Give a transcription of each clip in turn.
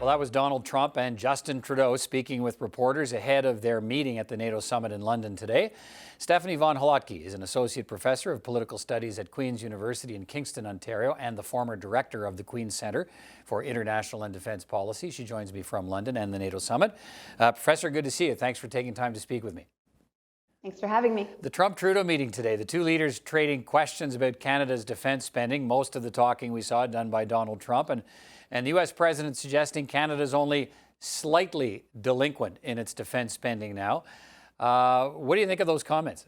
Well, that was Donald Trump and Justin Trudeau speaking with reporters ahead of their meeting at the NATO summit in London today. Stéfanie von Hlatky is an associate professor of political studies at Queen's University in Kingston, Ontario, and the former director of the Queen's Centre for International and Defence Policy. She joins me from London and the NATO summit. Professor, good to see you. Thanks for taking time to speak with me. Thanks for having me. The Trump-Trudeau meeting today, the two leaders trading questions about Canada's defence spending. Most of the talking we saw done by Donald Trump, and the U.S. president suggesting Canada's only slightly delinquent in its defence spending now. What do you think of those comments?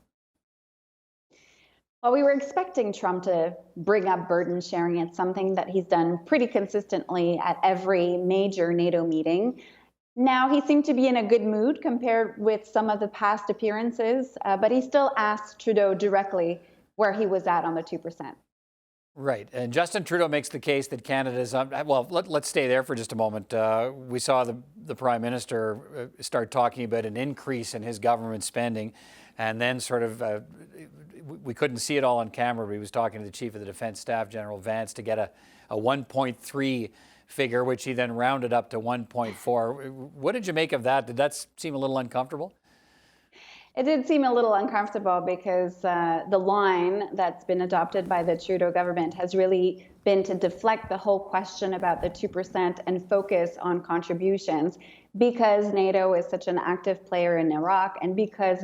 Well, we were expecting Trump to bring up burden sharing. It's something that he's done pretty consistently at every major NATO meeting. Now, he seemed to be in a good mood compared with some of the past appearances, but he still asked Trudeau directly where he was at on the 2%. Right. And Justin Trudeau makes the case that Canada's, well, let's stay there for just a moment. We saw the Prime Minister start talking about an increase in his government spending, and then sort of, we couldn't see it all on camera, but he was talking to the Chief of the Defence Staff, General Vance, to get a 1.3 figure, which he then rounded up to 1.4. What did you make of that? Did that seem a little uncomfortable? It did seem a little uncomfortable because the line that's been adopted by the Trudeau government has really been to deflect the whole question about the 2% and focus on contributions, because NATO is such an active player in Iraq, and because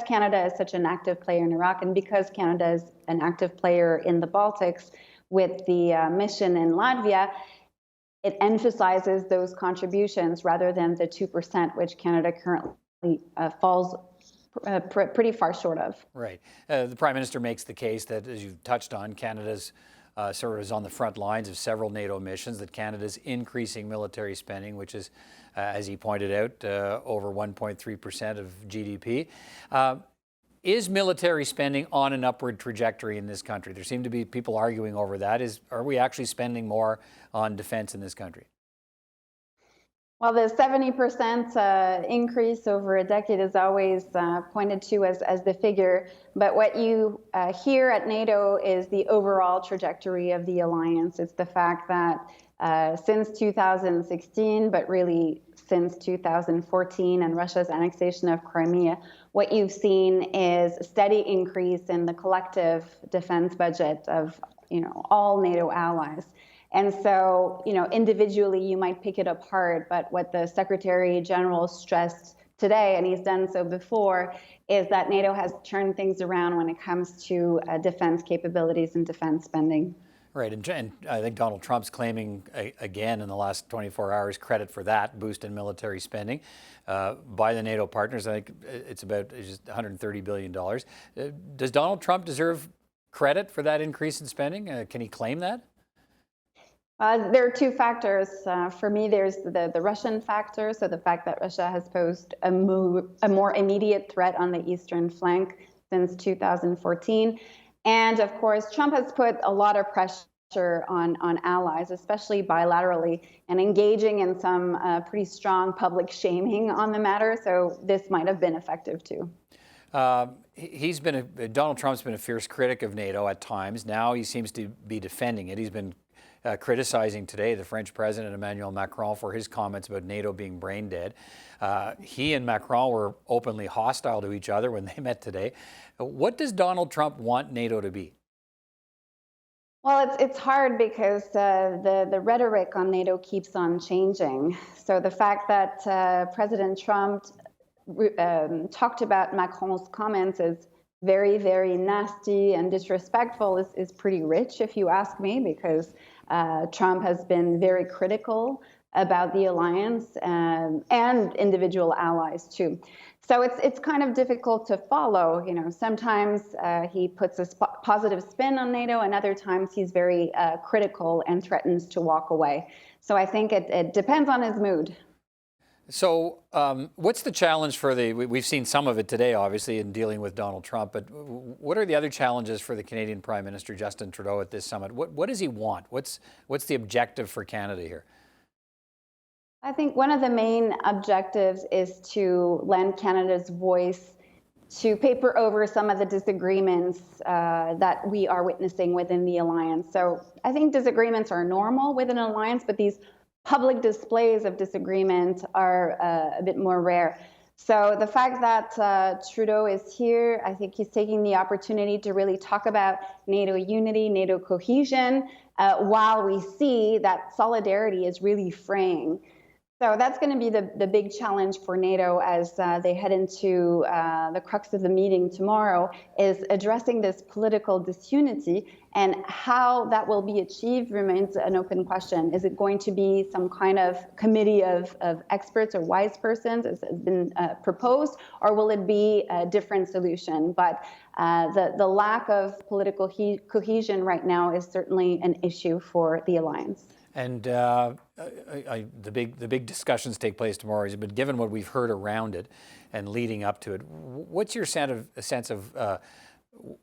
Canada is such an active player in Iraq, and because Canada is an active player in the Baltics with the mission in Latvia, it emphasizes those contributions rather than the 2%, which Canada currently falls pretty far short of. Right. The Prime Minister makes the case that, as you've touched on, Canada's sort of is on the front lines of several NATO missions, that Canada's increasing military spending, which is, as he pointed out, over 1.3% of GDP. Is military spending on an upward trajectory in this country? There seem to be people arguing over that. Are we actually spending more on defense in this country? Well, the 70% increase over a decade is always pointed to as the figure. But what you hear at NATO is the overall trajectory of the alliance. It's the fact that since 2016, but really since 2014 and Russia's annexation of Crimea, what you've seen is a steady increase in the collective defense budget of all NATO allies. And so, individually you might pick it apart, but what the Secretary General stressed today, and he's done so before, is that NATO has turned things around when it comes to defense capabilities and defense spending. Right, and I think Donald Trump's claiming again in the last 24 hours credit for that boost in military spending by the NATO partners. I think it's about just $130 billion. Does Donald Trump deserve credit for that increase in spending? Can he claim that? There are two factors. For me, there's the Russian factor, so the fact that Russia has posed a more immediate threat on the eastern flank since 2014. And of course, Trump has put a lot of pressure on allies, especially bilaterally, and engaging in some pretty strong public shaming on the matter. So this might have been effective too. Donald Trump's been a fierce critic of NATO at times. Now he seems to be defending it. He's been criticizing today the French President Emmanuel Macron for his comments about NATO being brain dead. He and Macron were openly hostile to each other when they met today. What does Donald Trump want NATO to be? Well, it's hard because the rhetoric on NATO keeps on changing. So the fact that President Trump talked about Macron's comments as very, very nasty and disrespectful is pretty rich, if you ask me, because Trump has been very critical about the alliance and individual allies too. So it's kind of difficult to follow. Sometimes he puts a positive spin on NATO, and other times he's very critical and threatens to walk away. So I think it depends on his mood. So what's the challenge for we've seen some of it today, obviously, in dealing with Donald Trump, but what are the other challenges for the Canadian Prime Minister, Justin Trudeau, at this summit? What does he want? What's the objective for Canada here? I think one of the main objectives is to lend Canada's voice to paper over some of the disagreements that we are witnessing within the alliance. So I think disagreements are normal within an alliance, but these public displays of disagreement are a bit more rare. So the fact that Trudeau is here, I think he's taking the opportunity to really talk about NATO unity, NATO cohesion, while we see that solidarity is really fraying. So that's going to be the big challenge for NATO as they head into the crux of the meeting tomorrow, is addressing this political disunity, and how that will be achieved remains an open question. Is it going to be some kind of committee of experts or wise persons, as has been proposed, or will it be a different solution? But the lack of political cohesion right now is certainly an issue for the alliance. And the big discussions take place tomorrow. But given what we've heard around it and leading up to it, what's your sense of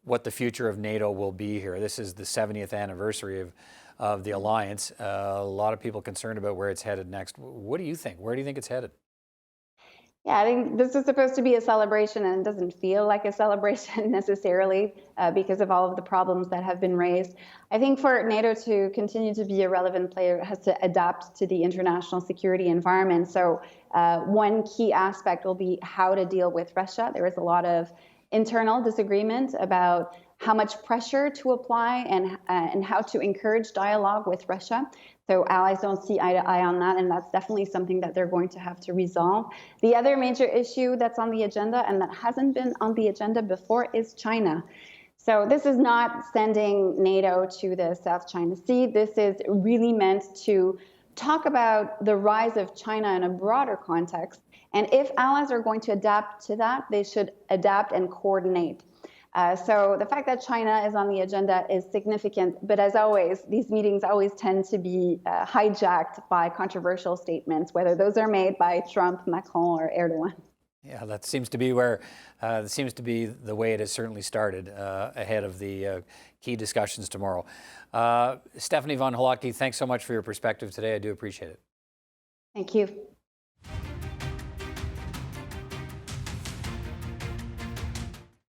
what the future of NATO will be here? This is the 70th anniversary of the alliance. A lot of people concerned about where it's headed next. What do you think? Where do you think it's headed? Yeah, I think this is supposed to be a celebration, and it doesn't feel like a celebration necessarily because of all of the problems that have been raised. I think for NATO to continue to be a relevant player, it has to adapt to the international security environment. So one key aspect will be how to deal with Russia. There is a lot of internal disagreement about how much pressure to apply and how to encourage dialogue with Russia. So allies don't see eye to eye on that, and that's definitely something that they're going to have to resolve. The other major issue that's on the agenda, and that hasn't been on the agenda before, is China. So this is not sending NATO to the South China Sea. This is really meant to talk about the rise of China in a broader context. And if allies are going to adapt to that, they should adapt and coordinate. So the fact that China is on the agenda is significant, but as always, these meetings always tend to be hijacked by controversial statements, whether those are made by Trump, Macron, or Erdogan. Yeah, that seems to be where the way it has certainly started ahead of the key discussions tomorrow. Stéfanie von Hlatky, thanks so much for your perspective today. I do appreciate it. Thank you.